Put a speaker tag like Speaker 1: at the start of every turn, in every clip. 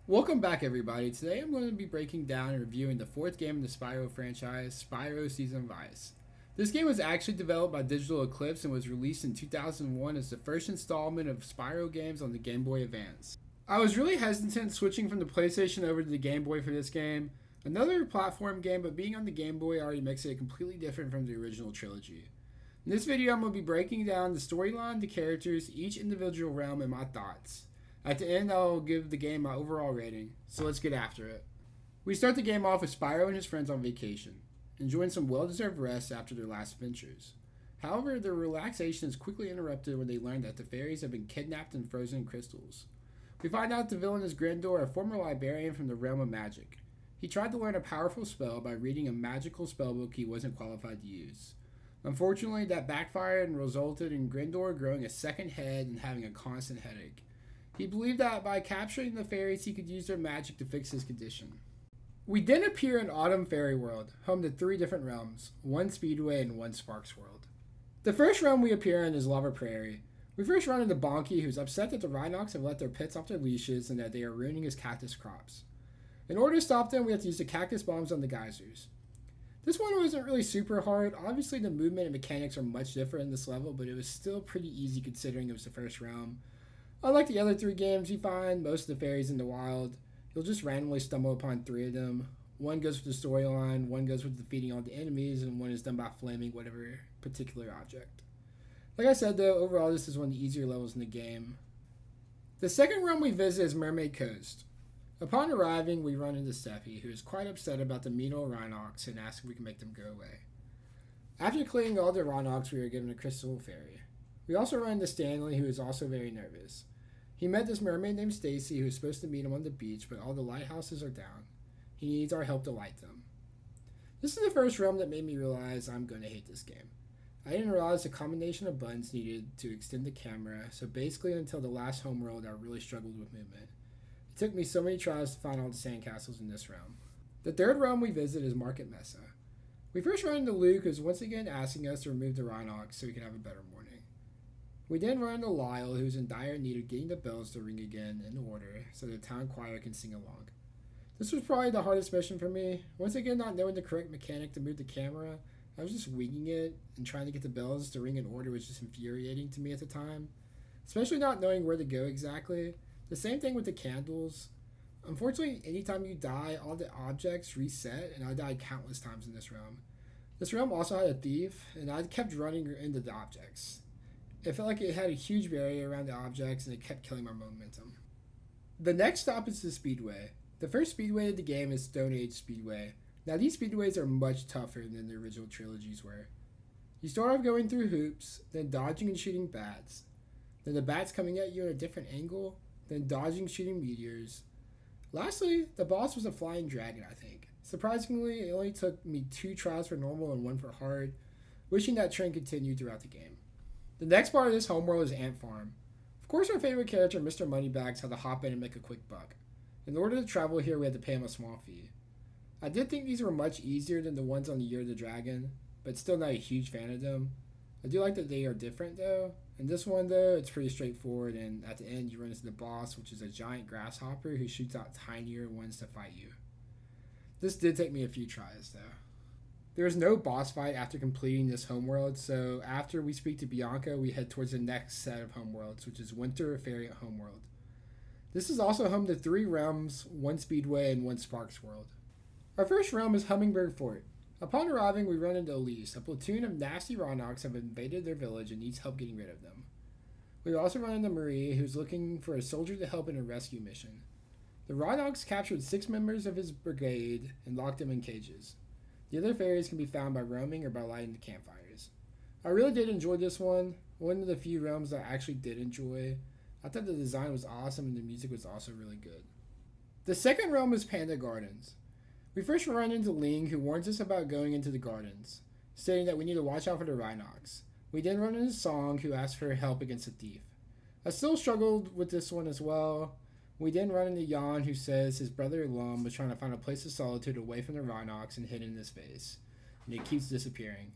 Speaker 1: Welcome back, everybody. Today I'm going to be breaking down and reviewing the fourth game in the Spyro franchise, Spyro Season of Ice. This game was actually developed by Digital Eclipse and was released in 2001 as the first installment of Spyro games on the Game Boy Advance. I was really hesitant switching from the PlayStation over to the Game Boy for this game. Another platform game, but being on the Game Boy already makes it completely different from the original trilogy. In this video, I'm going to be breaking down the storyline, the characters, each individual realm, and my thoughts. At the end, I'll give the game my overall rating, so let's get after it. We start the game off with Spyro and his friends on vacation, enjoying some well-deserved rest after their last adventures. However, their relaxation is quickly interrupted when they learn that the fairies have been kidnapped and frozen in crystals. We find out the villain is Grindor, a former librarian from the realm of magic. He tried to learn a powerful spell by reading a magical spellbook he wasn't qualified to use. Unfortunately, that backfired and resulted in Grindor growing a second head and having a constant headache. He believed that by capturing the fairies, he could use their magic to fix his condition. We then appear in Autumn Fairy World, home to three different realms, one Speedway and one Sparks World. The first realm we appear in is Lava Prairie. We first run into Bonky, who's upset that the Rhinox have let their pets off their leashes and that they are ruining his cactus crops. In order to stop them, we have to use the cactus bombs on the geysers. This one wasn't really super hard. Obviously, the movement and mechanics are much different in this level, but it was still pretty easy considering it was the first realm. Unlike the other three games, you find most of the fairies in the wild. You'll just randomly stumble upon three of them. One goes with the storyline, one goes with defeating all the enemies, and one is done by flaming whatever particular object. Like I said though, overall this is one of the easier levels in the game. The second realm we visit is Mermaid Coast. Upon arriving, we run into Steffi, who is quite upset about the mean old Rhinox and asks if we can make them go away. After cleaning all the Rhinox, we are given a crystal fairy. We also run into Stanley, who is also very nervous. He met this mermaid named Stacy who was supposed to meet him on the beach, but all the lighthouses are down. He needs our help to light them. This is the first realm that made me realize I'm going to hate this game. I didn't realize the combination of buttons needed to extend the camera, so basically until the last homeworld I really struggled with movement. It took me so many tries to find all the sandcastles in this realm. The third realm we visit is Market Mesa. We first run into Luke, who's once again asking us to remove the Rhinox so we can have a better morning. We then run into Lyle, who's in dire need of getting the bells to ring again in order so the town choir can sing along. This was probably the hardest mission for me. Once again, not knowing the correct mechanic to move the camera, I was just winging it, and trying to get the bells to ring in order was just infuriating to me at the time. Especially not knowing where to go exactly. The same thing with the candles. Unfortunately, anytime you die, all the objects reset, and I died countless times in this realm. This realm also had a thief, and I kept running into the objects. It felt like it had a huge barrier around the objects and it kept killing my momentum. The next stop is the Speedway. The first Speedway of the game is Stone Age Speedway. Now these Speedways are much tougher than the original trilogies were. You start off going through hoops, then dodging and shooting bats. Then the bats coming at you at a different angle, then dodging and shooting meteors. Lastly, the boss was a flying dragon, I think. Surprisingly, it only took me 2 tries for normal and 1 for hard, wishing that trend continued throughout the game. The next part of this homeworld is Ant Farm. Of course, our favorite character, Mr. Moneybags, had to hop in and make a quick buck. In order to travel here, we had to pay him a small fee. I did think these were much easier than the ones on the Year of the Dragon, but still not a huge fan of them. I do like that they are different though. In this one though, it's pretty straightforward, and at the end you run into the boss, which is a giant grasshopper who shoots out tinier ones to fight you. This did take me a few tries though. There is no boss fight after completing this homeworld, so after we speak to Bianca, we head towards the next set of homeworlds, which is Winter Fairy Homeworld. This is also home to 3 realms, 1 Speedway, and 1 Sparks World. Our first realm is Hummingbird Fort. Upon arriving, we run into Elise. A platoon of nasty Rhinox have invaded their village and needs help getting rid of them. We also run into Marie, who's looking for a soldier to help in a rescue mission. The Rhinox captured 6 members of his brigade and locked them in cages. The other fairies can be found by roaming or by lighting the campfires. I really did enjoy this one of the few realms that I actually did enjoy. I thought the design was awesome and the music was also really good. The second realm is Panda Gardens. We first run into Ling, who warns us about going into the gardens, stating that we need to watch out for the Rhinox. We then run into Song, who asks for help against a thief. I still struggled with this one as well. We then run into Jan, who says his brother Lum was trying to find a place of solitude away from the Rhinox and hidden in his face, and it keeps disappearing.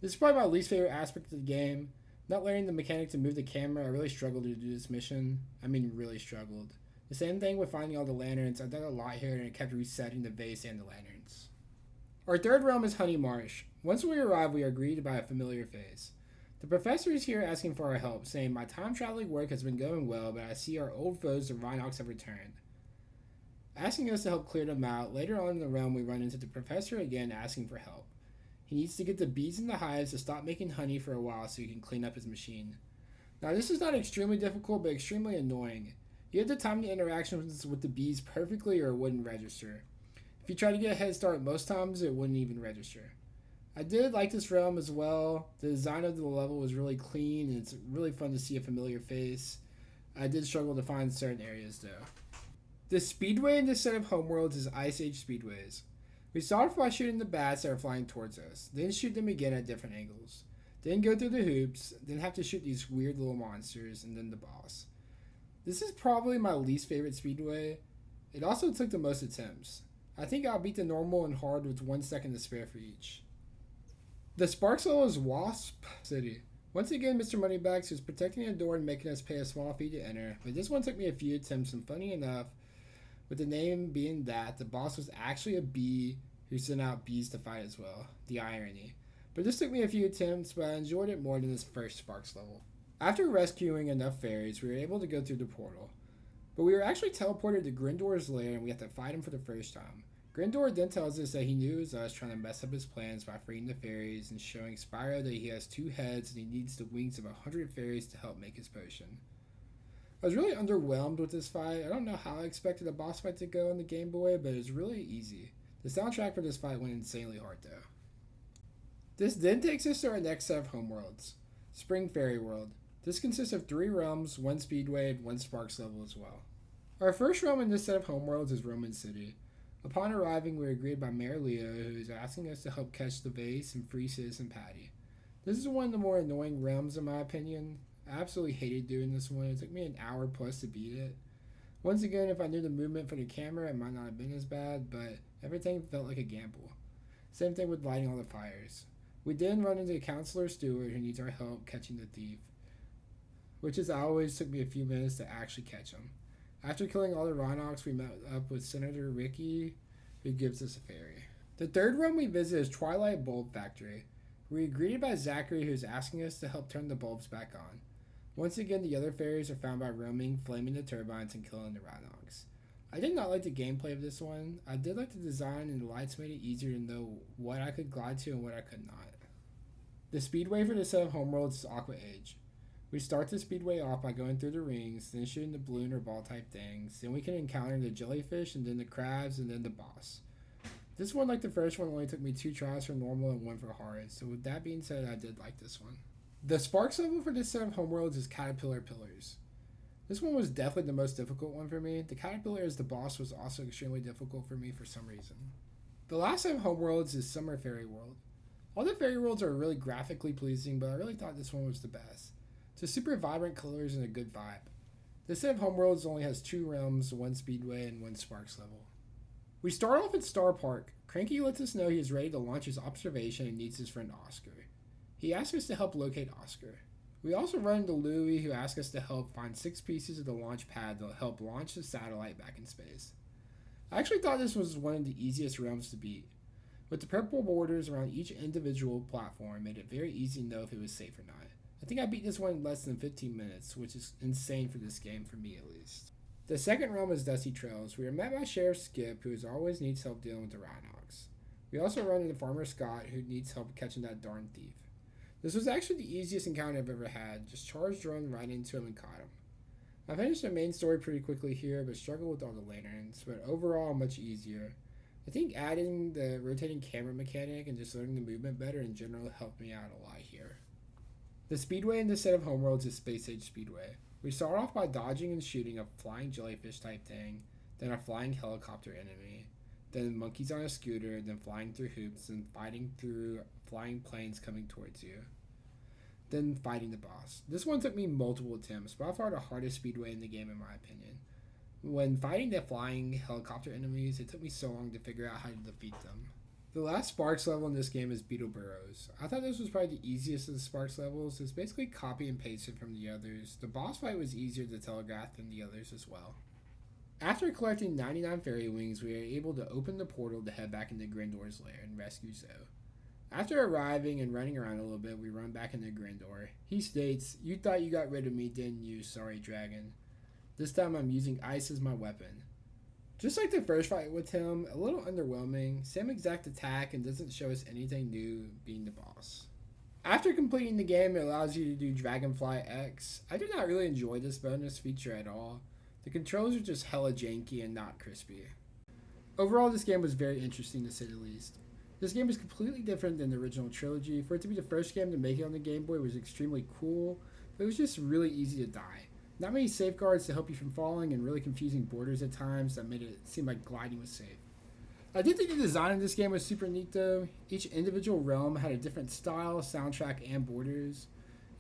Speaker 1: This is probably my least favorite aspect of the game. Not learning the mechanic to move the camera, I really struggled to do this mission. I mean, really struggled. The same thing with finding all the lanterns. I did a lot here and it kept resetting the vase and the lanterns. Our third realm is Honey Marsh. Once we arrive, we are greeted by a familiar face. The professor is here asking for our help, saying, "My time traveling work has been going well, but I see our old foes, the Rhinox, have returned." Asking us to help clear them out. Later on in the realm, we run into the professor again asking for help. He needs to get the bees in the hives to stop making honey for a while so he can clean up his machine. Now, this is not extremely difficult, but extremely annoying. You have to time the interactions with the bees perfectly or it wouldn't register. If you try to get a head start, most times it wouldn't even register. I did like this realm as well. The design of the level was really clean and it's really fun to see a familiar face. I did struggle to find certain areas though. The speedway in this set of homeworlds is Ice Age speedways. We start off by shooting the bats that are flying towards us, then shoot them again at different angles. Then go through the hoops, then have to shoot these weird little monsters, and then the boss. This is probably my least favorite speedway. It also took the most attempts. I think I'll beat the normal and hard with 1 second to spare for each. The Sparks level is Wasp City. Once again, Mr. Moneybags was protecting the door and making us pay a small fee to enter, but this one took me a few attempts, and funny enough, with the name being that, the boss was actually a bee who sent out bees to fight as well. The irony. But this took me a few attempts, but I enjoyed it more than this first Sparks level. After rescuing enough fairies, we were able to go through the portal. But we were actually teleported to Grindor's lair and we had to fight him for the first time. Grindor then tells us that he knew it was us trying to mess up his plans by freeing the fairies and showing Spyro that he has 2 heads and he needs the wings of 100 fairies to help make his potion. I was really underwhelmed with this fight. I don't know how I expected a boss fight to go on the Game Boy, but it was really easy. The soundtrack for this fight went insanely hard though. This then takes us to our next set of homeworlds, Spring Fairy World. This consists of 3 realms, 1 speedway, and 1 Sparks level as well. Our first realm in this set of homeworlds is Roman City. Upon arriving, we are greeted by Mayor Leo, who is asking us to help catch the vase and free Citizen Patty. This is one of the more annoying realms in my opinion. I absolutely hated doing this one. It took me an hour plus to beat it. Once again, if I knew the movement for the camera, it might not have been as bad, but everything felt like a gamble. Same thing with lighting all the fires. We then run into Counselor Stewart, who needs our help catching the thief, which as always took me a few minutes to actually catch him. After killing all the Rhinox, we met up with Senator Ricky, who gives us a fairy. The third realm we visit is Twilight Bulb Factory. We are greeted by Zachary, who is asking us to help turn the bulbs back on. Once again, the other fairies are found by roaming, flaming the turbines, and killing the Rhinox. I did not like the gameplay of this one. I did like the design, and the lights made it easier to know what I could glide to and what I could not. The speedway for this set of homeworlds is Aqua Age. We start the speedway off by going through the rings, then shooting the balloon or ball type things. Then we can encounter the jellyfish, and then the crabs, and then the boss. This one, like the first one, only took me 2 tries for normal and 1 for hard. So with that being said, I did like this one. The Sparks level for this set of homeworlds is Caterpillar Pillars. This one was definitely the most difficult one for me. The Caterpillar as the boss was also extremely difficult for me for some reason. The last set of homeworlds is Summer Fairy World. All the fairy worlds are really graphically pleasing, but I really thought this one was the best. It's super vibrant colors and a good vibe. This set of homeworlds only has 2 realms, 1 speedway, and 1 Sparks level. We start off at Star Park. Cranky lets us know he is ready to launch his observation and needs his friend Oscar. He asks us to help locate Oscar. We also run into Louie, who asks us to help find 6 pieces of the launch pad that will help launch the satellite back in space. I actually thought this was one of the easiest realms to beat. With the purple borders around each individual platform, made it very easy to know if it was safe or not. I think I beat this one in less than 15 minutes, which is insane for this game, for me at least. The second realm is Dusty Trails. We are met by Sheriff Skip, who always needs help dealing with the Rhinox. We also run into Farmer Scott, who needs help catching that darn thief. This was actually the easiest encounter I've ever had. Just charged run right into him and caught him. I finished the main story pretty quickly here, but struggled with all the lanterns, but overall much easier. I think adding the rotating camera mechanic and just learning the movement better in general helped me out a lot here. The speedway in this set of homeworlds is Space Age Speedway. We start off by dodging and shooting a flying jellyfish type thing, then a flying helicopter enemy, then monkeys on a scooter, then flying through hoops, and fighting through flying planes coming towards you, then fighting the boss. This one took me multiple attempts, by far the hardest speedway in the game in my opinion. When fighting the flying helicopter enemies, it took me so long to figure out how to defeat them. The last Sparks level in this game is Beetle Burrows. I thought this was probably the easiest of the Sparks levels. It's basically copy and pasted from the others. The boss fight was easier to telegraph than the others as well. After collecting 99 fairy wings, we are able to open the portal to head back into Grindor's lair and rescue Zoe. After arriving and running around a little bit, we run back into Grindor. He states, "You thought you got rid of me, didn't you, sorry dragon? This time I'm using ice as my weapon." Just like the first fight with him, a little underwhelming, same exact attack and doesn't show us anything new being the boss. After completing the game, it allows you to do Dragonfly X. I do not really enjoy this bonus feature at all. The controls are just hella janky and not crispy. Overall, this game was very interesting to say the least. This game is completely different than the original trilogy. For it to be the first game to make it on the Game Boy was extremely cool, but it was just really easy to die. Not many safeguards to help you from falling and really confusing borders at times that made it seem like gliding was safe. I did think the design of this game was super neat though. Each individual realm had a different style, soundtrack, and borders.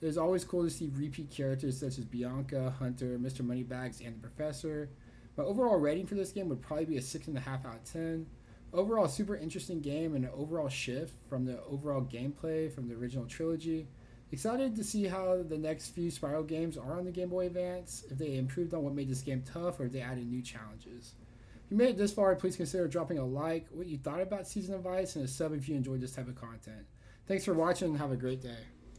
Speaker 1: It was always cool to see repeat characters such as Bianca, Hunter, Mr. Moneybags, and the Professor. My overall rating for this game would probably be a 6.5 out of 10. Overall, super interesting game and an overall shift from the overall gameplay from the original trilogy. Excited to see how the next few Spyro games are on the Game Boy Advance, if they improved on what made this game tough or if they added new challenges. If you made it this far, please consider dropping a like, what you thought about Season of Ice, and a sub if you enjoyed this type of content. Thanks for watching and have a great day.